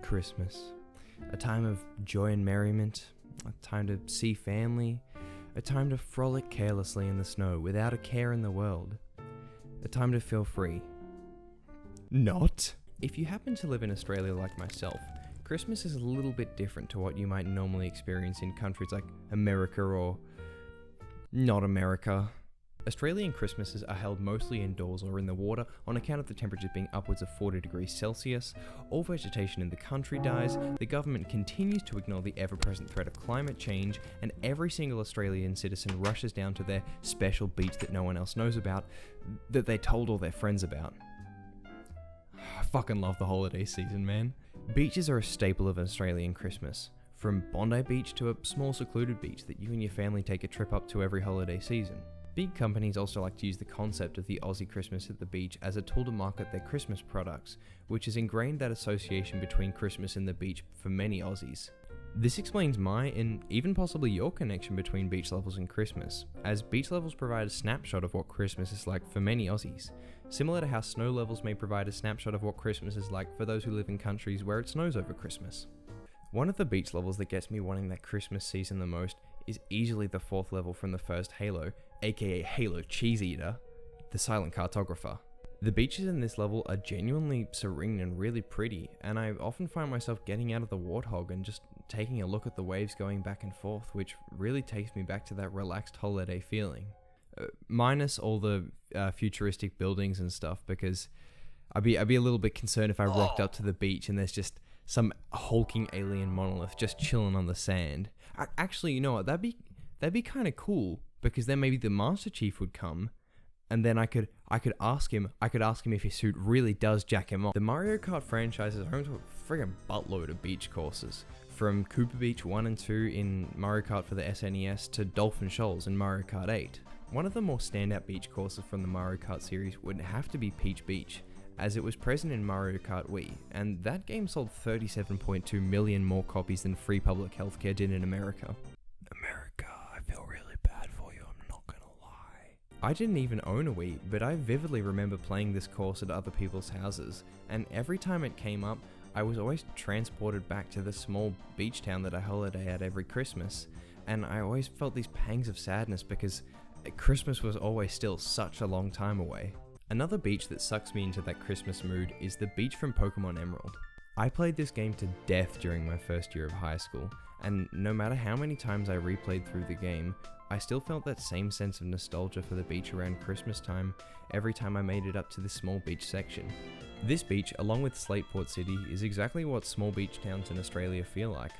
Christmas. A time of joy and merriment, a time to see family, a time to frolic carelessly in the snow without a care in the world, a time to feel free. Not. If you happen to live in Australia like myself, Christmas is a little bit different to what you might normally experience in countries like America or not America. Australian Christmases are held mostly indoors or in the water on account of the temperatures being upwards of 40 degrees Celsius, all vegetation in the country dies, the government continues to ignore the ever-present threat of climate change, and every single Australian citizen rushes down to their special beach that no one else knows about, that they told all their friends about. I fucking love the holiday season, man. Beaches are a staple of an Australian Christmas. From Bondi Beach to a small secluded beach that you and your family take a trip up to every holiday season. Big companies also like to use the concept of the Aussie Christmas at the beach as a tool to market their Christmas products, which has ingrained that association between Christmas and the beach for many Aussies. This explains my, and even possibly your, connection between beach levels and Christmas, as beach levels provide a snapshot of what Christmas is like for many Aussies, similar to how snow levels may provide a snapshot of what Christmas is like for those who live in countries where it snows over Christmas. One of the beach levels that gets me wanting that Christmas season the most is easily the 4th level from the first Halo, aka Halo Cheese Eater, the Silent Cartographer. The beaches in this level are genuinely serene and really pretty, and I often find myself getting out of the Warthog and just taking a look at the waves going back and forth, which really takes me back to that relaxed holiday feeling. Minus all the futuristic buildings and stuff, because I'd be a little bit concerned if I rocked up to the beach and there's just some hulking alien monolith just chilling on the sand. Actually, you know what? That'd be kind of cool, because then maybe the Master Chief would come, and then I could ask him if his suit really does jack him off. The Mario Kart franchise is home to a friggin' buttload of beach courses, from Cooper Beach 1 and 2 in Mario Kart for the SNES to Dolphin Shoals in Mario Kart 8. One of the more standout beach courses from the Mario Kart series would have to be Peach Beach, as it was present in Mario Kart Wii, and that game sold 37.2 million more copies than free public healthcare did in America. America, I feel really bad for you, I'm not gonna lie. I didn't even own a Wii, but I vividly remember playing this course at other people's houses, and every time it came up, I was always transported back to the small beach town that I holiday at every Christmas, and I always felt these pangs of sadness because Christmas was always still such a long time away. Another beach that sucks me into that Christmas mood is the beach from Pokemon Emerald. I played this game to death during my first year of high school, and no matter how many times I replayed through the game, I still felt that same sense of nostalgia for the beach around Christmas time every time I made it up to this small beach section. This beach, along with Slateport City, is exactly what small beach towns in Australia feel like,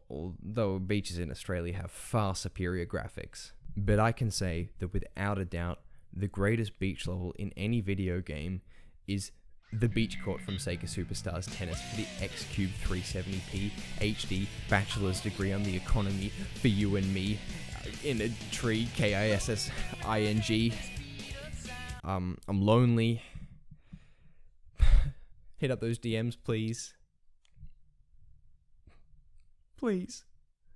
although beaches in Australia have far superior graphics. But I can say that without a doubt, the greatest beach level in any video game is the beach court from Sega Superstars Tennis for the X-Cube 370p HD bachelor's degree on the economy for you and me in a tree, KISSING. I'm lonely. Hit up those DMs, please. Please.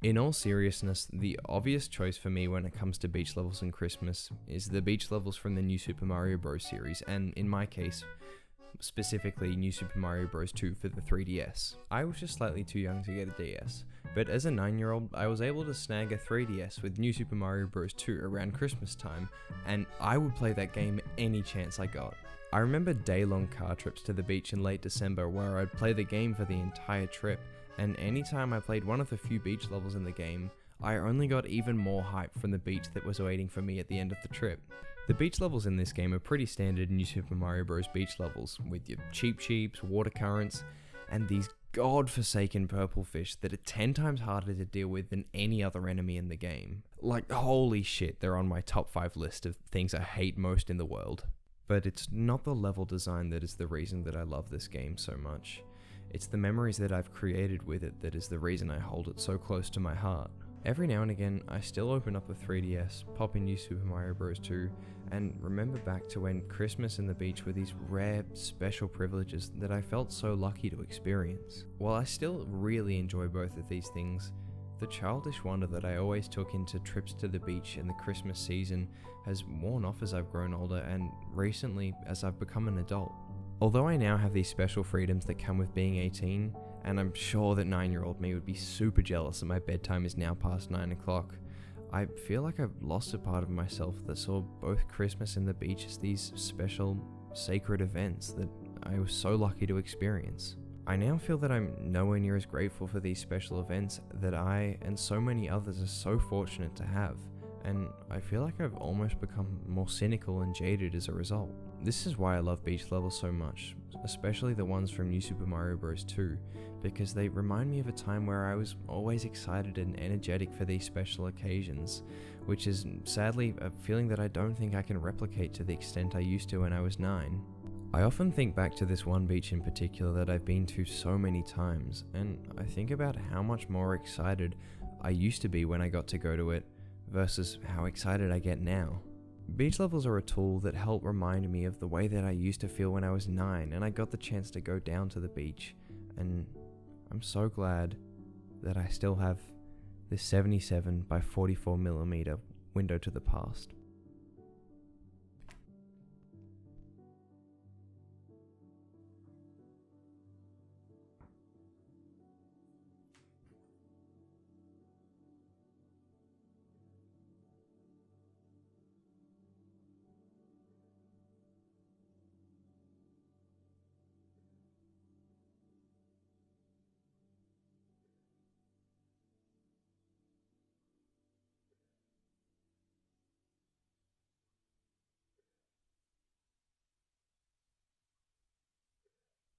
In all seriousness, the obvious choice for me when it comes to beach levels in Christmas is the beach levels from the New Super Mario Bros. Series, and in my case, specifically New Super Mario Bros. 2 for the 3DS. I was just slightly too young to get a DS, but as a 9-year-old, I was able to snag a 3DS with New Super Mario Bros. 2 around Christmas time, and I would play that game any chance I got. I remember day-long car trips to the beach in late December where I'd play the game for the entire trip, and anytime I played one of the few beach levels in the game, I only got even more hype from the beach that was waiting for me at the end of the trip. The beach levels in this game are pretty standard New Super Mario Bros. Beach levels, with your Cheep Cheeps, water currents, and these godforsaken purple fish that are 10 times harder to deal with than any other enemy in the game. Like, holy shit, they're on my top 5 list of things I hate most in the world. But it's not the level design that is the reason that I love this game so much. It's the memories that I've created with it that is the reason I hold it so close to my heart. Every now and again, I still open up the 3DS, pop in New Super Mario Bros. 2, and remember back to when Christmas and the beach were these rare, special privileges that I felt so lucky to experience. While I still really enjoy both of these things, the childish wonder that I always took into trips to the beach in the Christmas season has worn off as I've grown older and recently as I've become an adult. Although I now have these special freedoms that come with being 18, and I'm sure that 9-year-old me would be super jealous that my bedtime is now past 9 o'clock. I feel like I've lost a part of myself that saw both Christmas and the beach as these special, sacred events that I was so lucky to experience. I now feel that I'm nowhere near as grateful for these special events that I and so many others are so fortunate to have, and I feel like I've almost become more cynical and jaded as a result. This is why I love beach levels so much, especially the ones from New Super Mario Bros. 2, because they remind me of a time where I was always excited and energetic for these special occasions, which is sadly a feeling that I don't think I can replicate to the extent I used to when I was 9. I often think back to this one beach in particular that I've been to so many times, and I think about how much more excited I used to be when I got to go to it versus how excited I get now. Beach levels are a tool that help remind me of the way that I used to feel when I was 9 and I got the chance to go down to the beach, and I'm so glad that I still have this 77 by 44mm window to the past.